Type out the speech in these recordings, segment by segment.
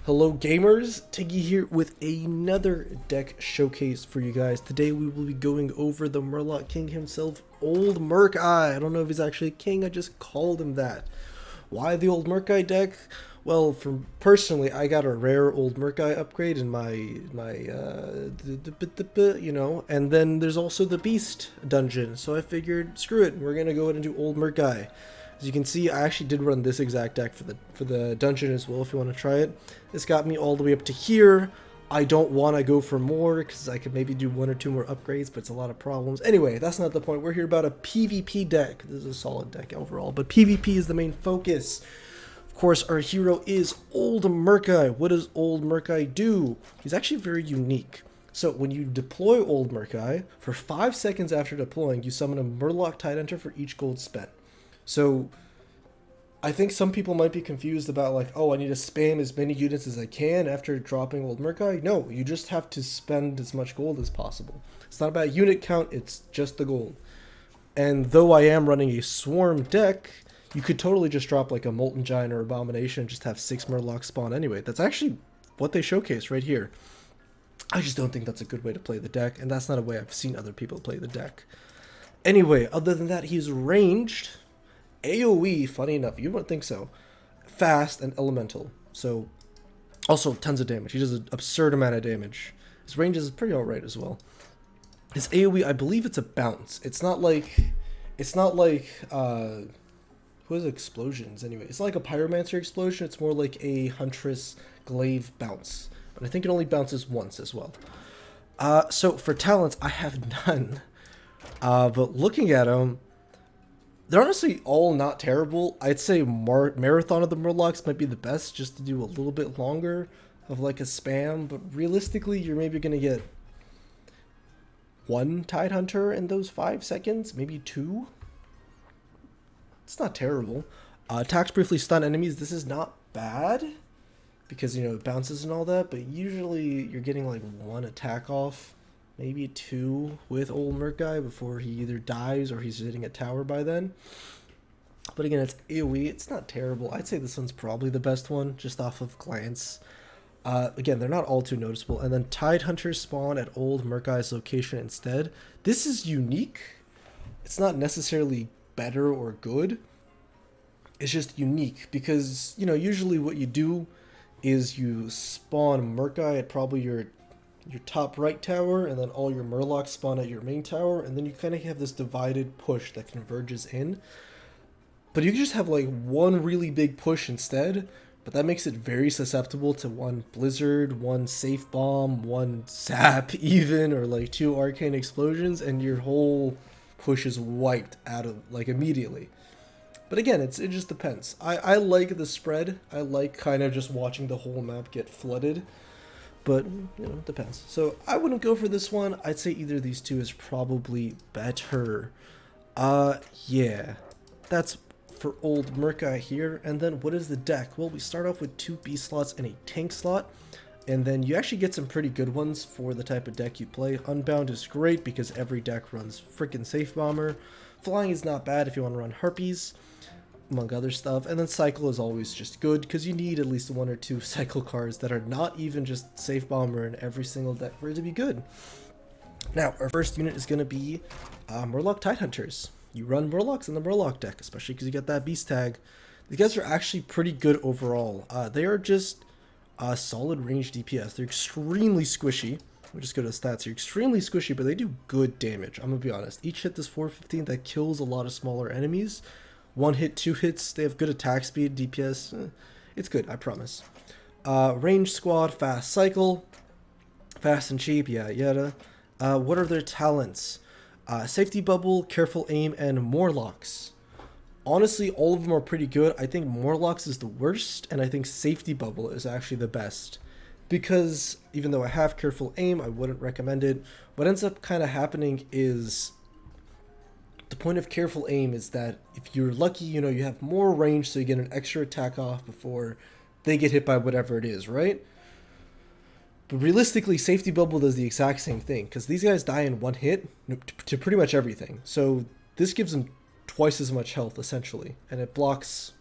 Hello gamers, Tiggy here with another deck showcase for you guys. Today we will be going over the Morlock King himself, Old Murkeye. I don't know if he's actually a king, I just called him that. Why the Old Murkeye deck? Well, personally, I got a rare Old Murkeye upgrade in my and then there's also the Beast dungeon, so I figured, screw it, we're gonna go ahead and do Old Murkeye. As you can see, I actually did run this exact deck for the dungeon as well, if you want to try it. This got me all the way up to here. I don't want to go for more, because I could maybe do one or two more upgrades, but it's a lot of problems. Anyway, that's not the point. We're here about a PvP deck. This is a solid deck overall, but PvP is the main focus. Of course, our hero is Old Murkeye. What does Old Murkeye do? He's actually very unique. So when you deploy Old Murkeye, for 5 seconds after deploying, you summon a Murloc Tidehunter for each gold spent. So I think some people might be confused about like, oh, I need to spam as many units as I can after dropping Old Murkeye. No, you just have to spend as much gold as possible. It's not about unit count, it's just the gold. And though I am running a swarm deck, you could totally just drop like a Molten Giant or Abomination and just have 6 Murlocs spawn anyway. That's actually what they showcase right here. I just don't think that's a good way to play the deck, and that's not a way I've seen other people play the deck. Anyway, other than that, he's ranged, AoE, funny enough, you wouldn't think so, fast, and elemental. So, also tons of damage. He does an absurd amount of damage. His range is pretty alright as well. His AoE, I believe it's a bounce. It's not like, who has explosions anyway? It's not like a Pyromancer explosion, it's more like a Huntress Glaive bounce. But I think it only bounces once as well. So for talents, I have none. But looking at them, they're honestly all not terrible. I'd say Marathon of the Morlocks might be the best, just to do a little bit longer of like a spam. But realistically, you're maybe going to get 1 Tidehunter in those 5 seconds, maybe 2. It's not terrible. Attacks briefly stun enemies. This is not bad, because, you know, it bounces and all that. But usually you're getting like 1 attack off, maybe 2 with Old Murkeye before he either dies or he's hitting a tower by then. But again, it's AoE. It's not terrible. I'd say this one's probably the best one, just off of glance. Again, they're not all too noticeable. And then Tidehunters spawn at Old Murkeye's location instead. This is unique. It's not necessarily better or good. It's just unique because, you know, usually what you do is you spawn Murkeye at probably your top right tower, and then all your Murlocs spawn at your main tower, and then you kind of have this divided push that converges in. But you can just have like one really big push instead, but that makes it very susceptible to 1 Blizzard, 1 Safe Bomb, 1 Zap even, or like 2 Arcane Explosions, and your whole push is wiped out of like immediately. But again, it just depends. I like the spread. I like kind of just watching the whole map get flooded. But, you know, it depends. So I wouldn't go for this one. I'd say either of these two is probably better. Yeah. That's for Old Murkeye here. And then what is the deck? Well, we start off with 2 beast slots and a tank slot. And then you actually get some pretty good ones for the type of deck you play. Unbound is great because every deck runs freaking Safe Bomber. Flying is not bad if you want to run Harpies, among other stuff. And then Cycle is always just good because you need at least 1 or 2 Cycle cards that are not even just Safe Bomber in every single deck for it to be good. Now, our first unit is going to be Murloc Tidehunters. You run Murlocs in the Murloc deck, especially because you get that Beast tag. These guys are actually pretty good overall. They are just solid range DPS. They're extremely squishy. We'll just go to stats here. Extremely squishy, but they do good damage. I'm going to be honest. Each hit does 415. That kills a lot of smaller enemies. 1 hit, 2 hits. They have good attack speed, DPS. It's good, I promise. Range squad, fast cycle. Fast and cheap, yeah, yada. What are their talents? Safety bubble, careful aim, and Morlocks. Honestly, all of them are pretty good. I think Morlocks is the worst, and I think safety bubble is actually the best. Because even though I have careful aim, I wouldn't recommend it. What ends up kind of happening is, the point of careful aim is that if you're lucky, you know, you have more range, so you get an extra attack off before they get hit by whatever it is, right? But realistically, safety bubble does the exact same thing, because these guys die in 1 hit to pretty much everything. So this gives them twice as much health, essentially, and it blocks,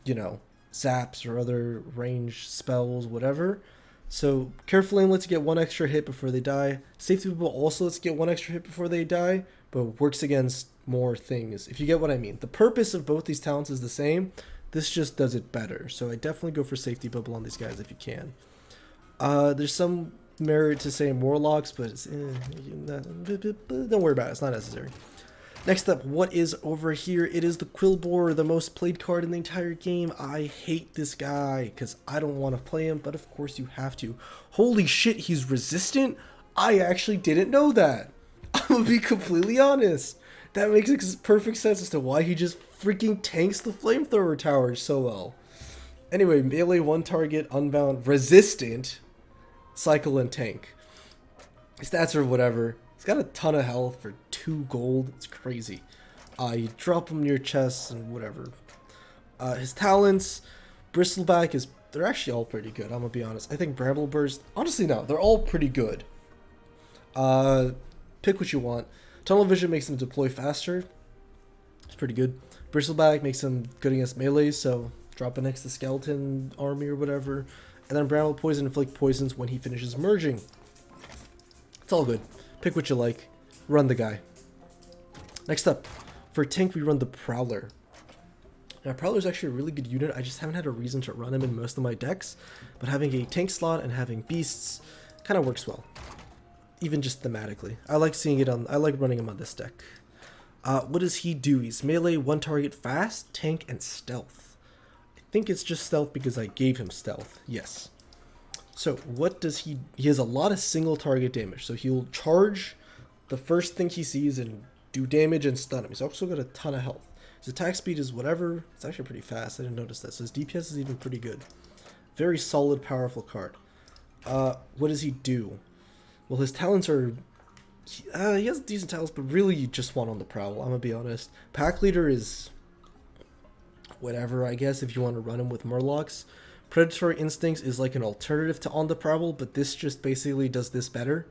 you know, zaps or other range spells, whatever. So careful aim lets you get one extra hit before they die. Safety bubble also lets you get one extra hit before they die, but works against more things, if you get what I mean. The purpose of both these talents is the same. This just does it better. So I definitely go for safety bubble on these guys if you can. There's some merit to saying Morlocks, but it's, don't worry about it. It's not necessary. Next up, what is over here? It is the Quillbearer, the most played card in the entire game. I hate this guy because I don't want to play him, but of course you have to. Holy shit, he's resistant? I actually didn't know that. I'm going to be completely honest. That makes perfect sense as to why he just freaking tanks the flamethrower towers so well. Anyway, melee, one target, unbound, resistant, cycle, and tank. Stats are whatever. He's got a ton of health for 2 gold. It's crazy. You drop him near chests and whatever. His talents, Bristleback is... They're actually all pretty good, I'm going to be honest. I think Bramble Burst... Honestly, no. They're all pretty good. Pick what you want. Tunnel Vision makes him deploy faster. It's pretty good. Bristleback makes him good against melee, so drop it next to Skeleton Army or whatever. And then Bramble Poison inflict poisons when he finishes merging. It's all good. Pick what you like. Run the guy. Next up, for tank we run the Prowler. Now Prowler is actually a really good unit. I just haven't had a reason to run him in most of my decks. But having a tank slot and having beasts kind of works well. Even just thematically. I like seeing it on... I like running him on this deck. What does he do? He's melee, one target, fast, tank, and stealth. I think it's just stealth because I gave him stealth. Yes. So what does he... He has a lot of single target damage. So he'll charge the first thing he sees and do damage and stun him. He's also got a ton of health. His attack speed is whatever. It's actually pretty fast. I didn't notice that. So his DPS is even pretty good. Very solid, powerful card. What does he do? Well, his talents are... He has decent talents, but really you just want on the Prowl, I'm going to be honest. Pack Leader is... whatever, I guess, if you want to run him with Murlocs. Predatory Instincts is like an alternative to On the Prowl, but this just basically does this better.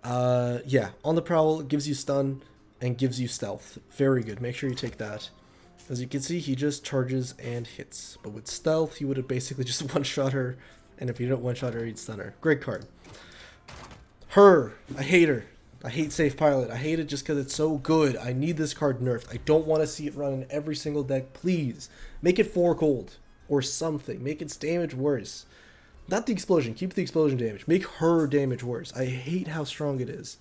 Yeah, On the Prowl gives you stun and gives you stealth. Very good, make sure you take that. As you can see, he just charges and hits. But with stealth, he would have basically just one-shot her, and if you don't one-shot her, he'd stun her. Great card. Her, I hate her. I hate Safe Pilot. I hate it just because it's so good. I need this card nerfed. I don't want to see it run in every single deck. Please, make it 4 gold or something. Make its damage worse. Not the explosion. Keep the explosion damage. Make her damage worse. I hate how strong it is.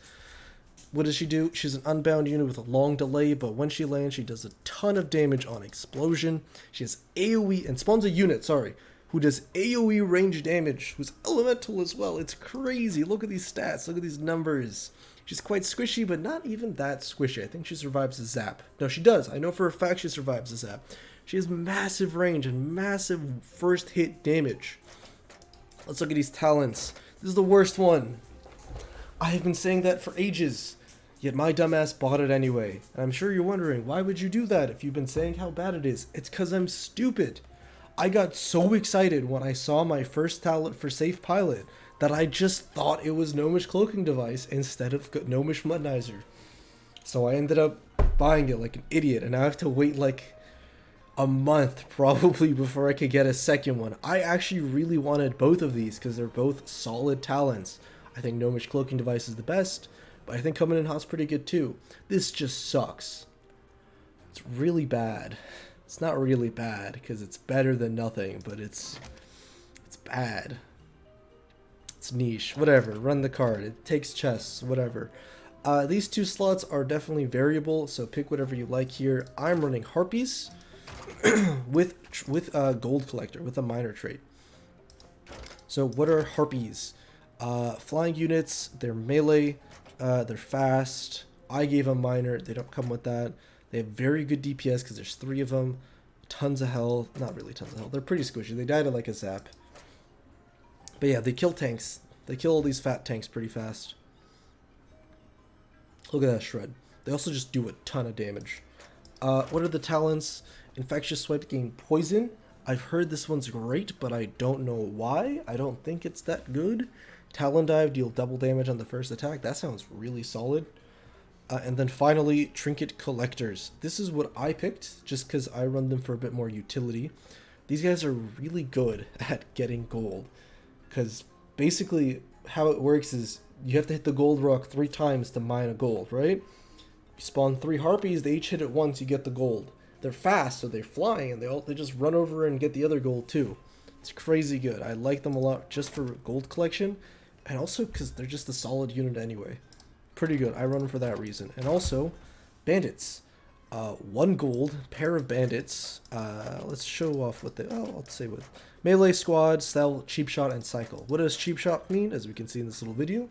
What does she do? She's an unbound unit with a long delay, but when she lands, she does a ton of damage on explosion. She has AoE and spawns a unit, sorry, who does AoE range damage, who's elemental as well. It's crazy. Look at these stats. Look at these numbers. She's quite squishy, but not even that squishy. I think she survives a zap. No, she does. I know for a fact she survives a zap. She has massive range and massive first hit damage. Let's look at these talents. This is the worst one. I have been saying that for ages, yet my dumbass bought it anyway. And I'm sure you're wondering, why would you do that if you've been saying how bad it is? It's because I'm stupid. I got so excited when I saw my first talent for Safe Pilot that I just thought it was Gnomish Cloaking Device instead of Gnomish Mudnizer. So I ended up buying it like an idiot, and I have to wait like a month probably before I could get a second one. I actually really wanted both of these because they're both solid talents. I think Gnomish Cloaking Device is the best, but I think Coming in Hot's pretty good too. This just sucks. It's really bad. It's not really bad because it's better than nothing, but it's bad. It's niche, whatever. Run the card. It takes chests, whatever. These 2 slots are definitely variable, so pick whatever you like here. I'm running Harpies with Gold Collector, with a minor trait. So what are Harpies? Flying units, they're melee, they're fast. I gave them minor, they don't come with that. They have very good DPS because there's 3 of them. Tons of health, not really tons of health, they're pretty squishy. They die to like a zap. But yeah, they kill tanks. They kill all these fat tanks pretty fast. Look at that shred. They also just do a ton of damage. What are the talents? Infectious Swipe gain poison. I've heard this one's great, but I don't know why. I don't think it's that good. Talon Dive, deal double damage on the first attack. That sounds really solid. And then finally, Trinket Collectors. This is what I picked, just because I run them for a bit more utility. these guys are really good at getting gold. Because basically how it works is you have to hit the gold rock 3 times to mine a gold, right? You spawn 3 harpies, they each hit it once, you get the gold. They're fast, so they're flying, and they just run over and get the other gold too. It's crazy good. I like them a lot just for gold collection, and also because they're just a solid unit anyway. Pretty good. I run them for that reason. And also, bandits. 1 gold, pair of bandits. Let's show off what they... Oh, I'll say what... Melee squad, stealth, cheap shot, and cycle. What does cheap shot mean? As we can see in this little video,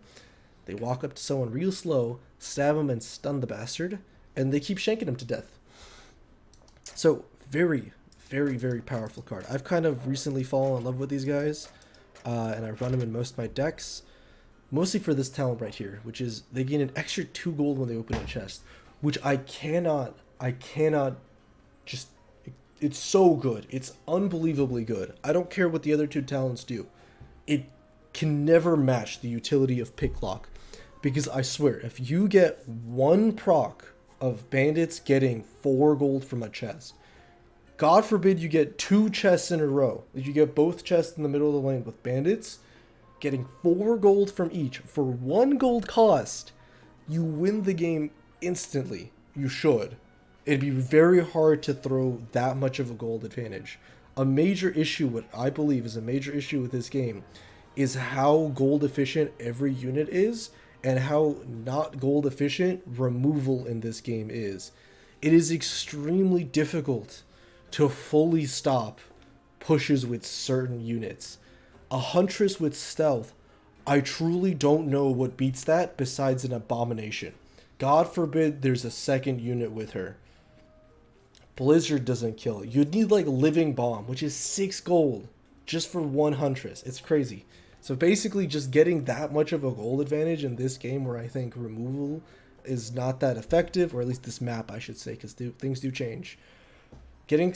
they walk up to someone real slow, stab them, and stun the bastard, and they keep shanking him to death. So, very, very, very powerful card. I've kind of recently fallen in love with these guys, and I run them in most of my decks, mostly for this talent right here, which is they gain an extra 2 gold when they open a chest, which I cannot just... It's so good. It's unbelievably good. I don't care what the other 2 talents do. It can never match the utility of Picklock. Because I swear, if you get 1 proc of bandits getting 4 gold from a chest, God forbid you get 2 chests in a row. If you get both chests in the middle of the lane with bandits, getting 4 gold from each for 1 gold cost, you win the game instantly. You should. It'd be very hard to throw that much of a gold advantage. A major issue, what I believe is a major issue with this game, is how gold efficient every unit is, and how not gold efficient removal in this game is. It is extremely difficult to fully stop pushes with certain units. A huntress with stealth, I truly don't know what beats that besides an abomination. God forbid there's a second unit with her. Blizzard doesn't kill. You'd need like Living Bomb, which is 6 gold just for 1 huntress. It's crazy. So basically just getting that much of a gold advantage in this game, where I think removal is not that effective, or at least this map I should say, because things do change. Getting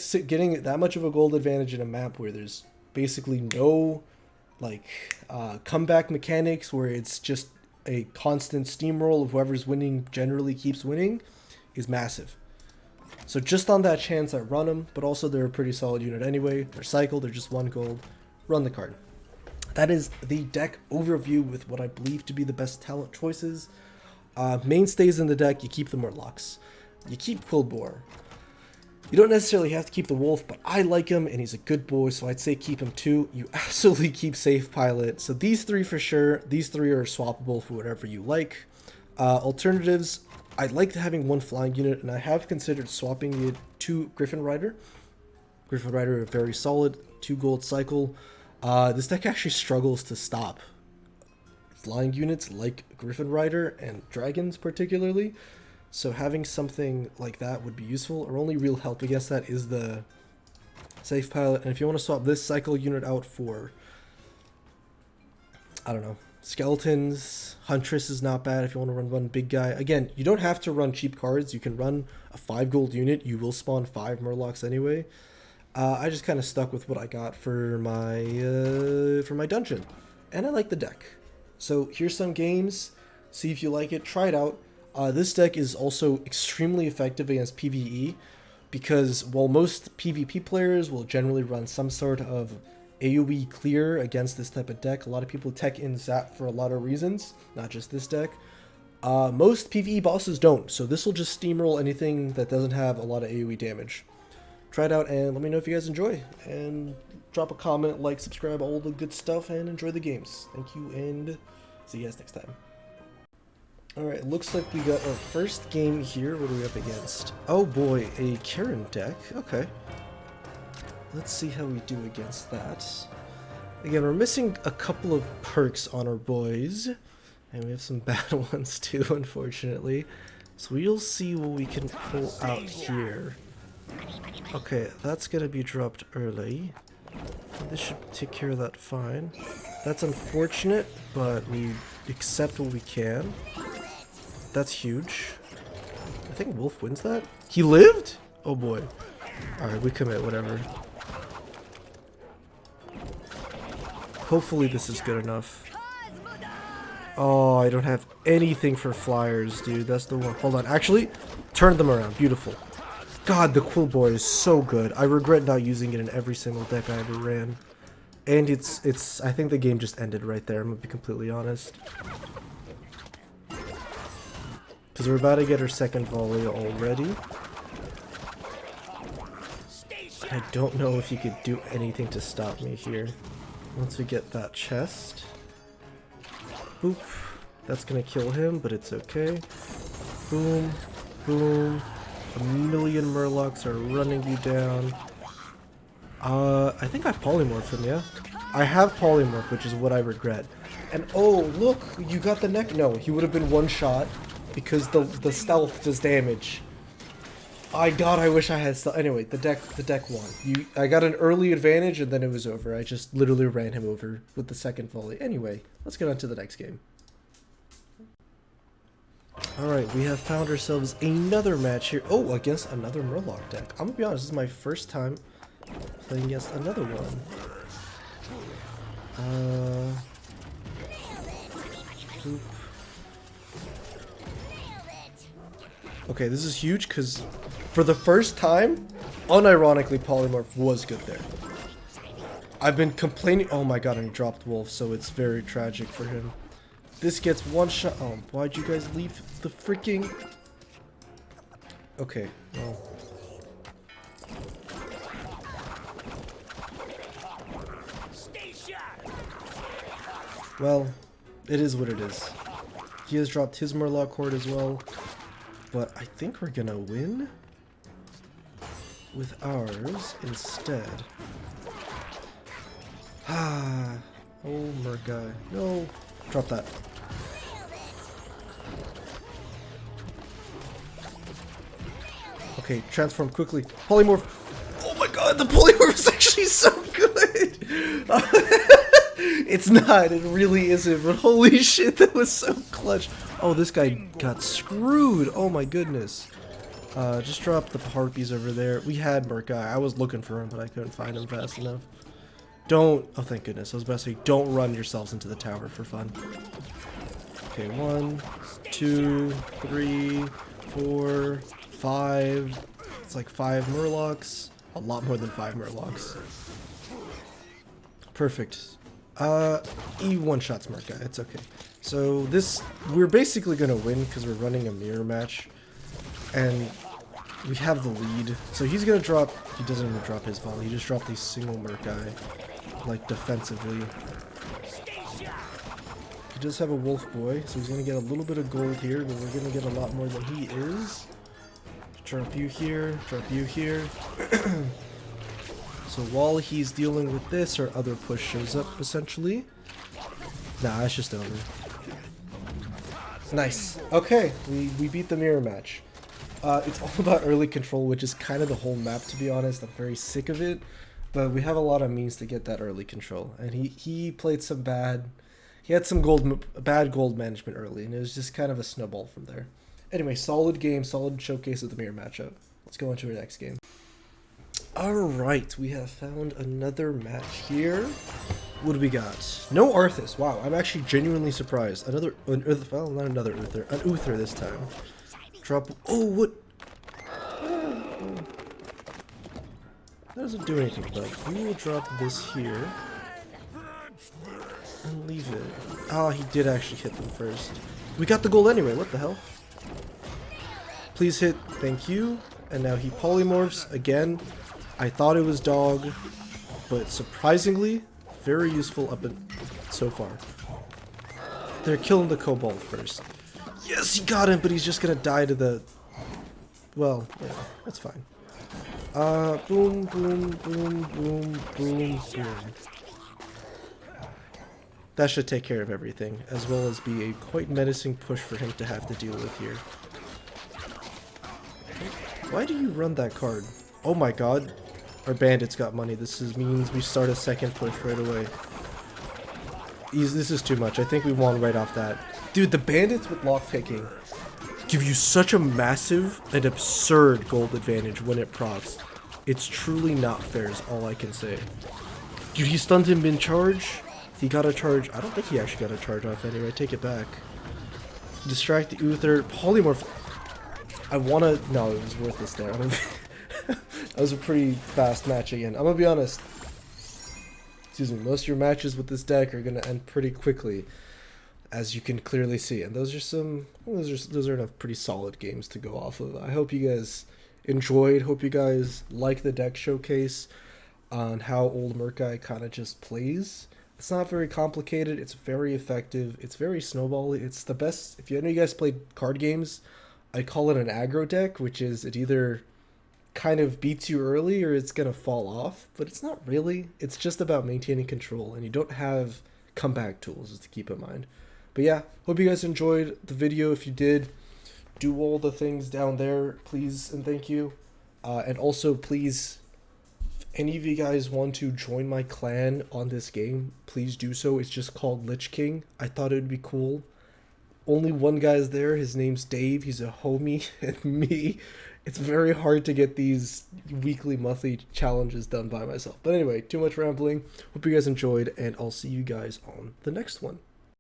that much of a gold advantage in a map where there's basically no like comeback mechanics, where it's just a constant steamroll of whoever's winning generally keeps winning, is massive. So just on that chance I run them, but also they're a pretty solid unit anyway. They're cycled, they're just 1 gold. Run the card. That is the deck overview with what I believe to be the best talent choices. Mainstays in the deck, you keep the Murlocs. You keep Quillbearer. You don't necessarily have to keep the Wolf, but I like him and he's a good boy, so I'd say keep him too. You absolutely keep Safe Pilot. So these 3 for sure. These 3 are swappable for whatever you like. Alternatives, I like having 1 flying unit, and I have considered swapping it to Griffin Rider. Griffin Rider, a very solid 2 gold cycle. This deck actually struggles to stop flying units like Griffin Rider and dragons particularly. So having something like that would be useful. Our only real help against that is the Safe Pilot. And if you want to swap this cycle unit out for, I don't know, skeletons, Huntress is not bad if you want to run 1 big guy. Again, you don't have to run cheap cards. You can run a 5 gold unit. You will spawn 5 Murlocs anyway. I just kind of stuck with what I got for my dungeon, and I like the deck. So here's some games. See if you like it. Try it out. This deck is also extremely effective against PvE, because while most PvP players will generally run some sort of AoE clear against this type of deck, a lot of people tech in Zap for a lot of reasons, not just this deck. Most PvE bosses don't, so this will just steamroll anything that doesn't have a lot of AoE damage. Try it out and let me know if you guys enjoy, and drop a comment, like, subscribe, all the good stuff, and enjoy the games. Thank you, and see you guys next time. Alright, looks like we got our first game here. What are we up against? Oh boy, a Karen deck. Okay. Let's see how we do against that. Again, we're missing a couple of perks on our boys, and we have some bad ones too, unfortunately. So we'll see what we can pull out here. Okay, that's gonna be dropped early. This should take care of that fine. That's unfortunate, but we accept what we can. That's huge. I think Wolf wins that. He lived? Oh boy. Alright, we commit, whatever. Hopefully this is good enough. Oh, I don't have anything for flyers, dude. That's the one. Hold on. Actually, turn them around. Beautiful. God, the Quillbearer is so good. I regret not using it in every single deck I ever ran. And it's I think the game just ended right there, I'm gonna be completely honest. Because we're about to get our second volley already. I don't know if you could do anything to stop me here. Once we get that chest. Boop. That's gonna kill him, but it's okay. Boom. Boom. A million Murlocs are running you down. I think I polymorphed him, yeah? I have polymorph, which is what I regret. And oh, look, you got the neck. No, he would have been one shot because the stealth does damage. God, I wish I had stealth. Anyway, the deck won. I got an early advantage and then it was over. I just literally ran him over with the second volley. Anyway, let's get on to the next game. Alright, we have found ourselves another match here. Oh, against another Morlock deck. I'm gonna be honest, this is my first time playing against another one. Boop. Okay, this is huge because for the first time, unironically, Polymorph was good there. I've been complaining. Oh my god, and he dropped Wolf, so it's very tragic for him. This gets one shot. Oh, why'd you guys leave the freaking... Okay, well... Well, it is what it is. He has dropped his Murloc Horde as well, but I think we're gonna win with ours instead. Ah, oh Murkeye, no, drop that. Okay, transform quickly. Polymorph. Oh my god, the polymorph is actually so good. It's not, it really isn't, but holy shit, that was so clutch. Oh, this guy got screwed. Oh my goodness. Just drop the Harpies over there. We had Murkeye. I was looking for him, but I couldn't find him fast enough. Don't, oh thank goodness, I was about to say, don't run yourselves into the tower for fun. Okay, 1, 2, 3, 4, 5. It's like 5 Murlocs. A lot more than 5 Murlocs. Perfect. He one-shots Murkeye, it's okay. So this, we're basically gonna win because we're running a mirror match. And we have the lead. So he's gonna drop, he doesn't even drop his volley, he just dropped a single Murkeye, like defensively. He does have a Wolf Boy, so he's gonna get a little bit of gold here, but we're gonna get a lot more than he is. Drop you here, drop you here. So while he's dealing with this, our other push shows up, essentially. Nah, it's just over. Nice. Okay, we beat the mirror match. It's all about early control, which is kind of the whole map, to be honest. I'm very sick of it. But we have a lot of means to get that early control. And he played some bad... He had some bad gold management early, and it was just kind of a snowball from there. Anyway, solid game, solid showcase of the mirror matchup. Let's go on to our next game. Alright, we have found another match here. What do we got? No Arthas. Wow, I'm actually genuinely surprised. Well, not another Uther. An Uther this time. Drop. Oh, what? That doesn't do anything, but we will drop this here. And leave it. Oh, he did actually hit them first. We got the goal anyway, what the hell? Please hit, thank you. And now he polymorphs again. I thought it was dog, but surprisingly, very useful up in so far. They're killing the kobold first. Yes, he got him, but he's just gonna die to the... Well, yeah, that's fine. Boom, boom, boom, boom, boom, boom. That should take care of everything, as well as be a quite menacing push for him to have to deal with here. Why do you run that card? Oh my god. Our bandits got money. This means we start a second push right away. This is too much. I think we won right off that. Dude, the bandits with lockpicking give you such a massive and absurd gold advantage when it procs. It's truly not fair is all I can say. Dude, he stunned him in charge. He got a charge. I don't think he actually got a charge off anyway. Take it back. Distract the Uther. Polymorph. I wanna... No, it was worthless there. That was a pretty fast match again. I'm gonna be honest. Excuse me. Most of your matches with this deck are gonna end pretty quickly, as you can clearly see. And those are enough pretty solid games to go off of. I hope you guys enjoyed. Hope you guys like the deck showcase on how old Murkeye kind of just plays. It's not very complicated. It's very effective. It's very snowbally. It's the best. If any of you guys played card games, I call it an aggro deck, which is it either kind of beats you early or it's going to fall off. But it's not really. It's just about maintaining control, and you don't have comeback tools, just to keep in mind. But yeah, hope you guys enjoyed the video. If you did, do all the things down there, please and thank you. And also, please, if any of you guys want to join my clan on this game, please do so. It's just called Lich King. I thought it would be cool. Only one guy's there. His name's Dave. He's a homie and me. It's very hard to get these weekly, monthly challenges done by myself. But anyway, too much rambling. Hope you guys enjoyed, and I'll see you guys on the next one.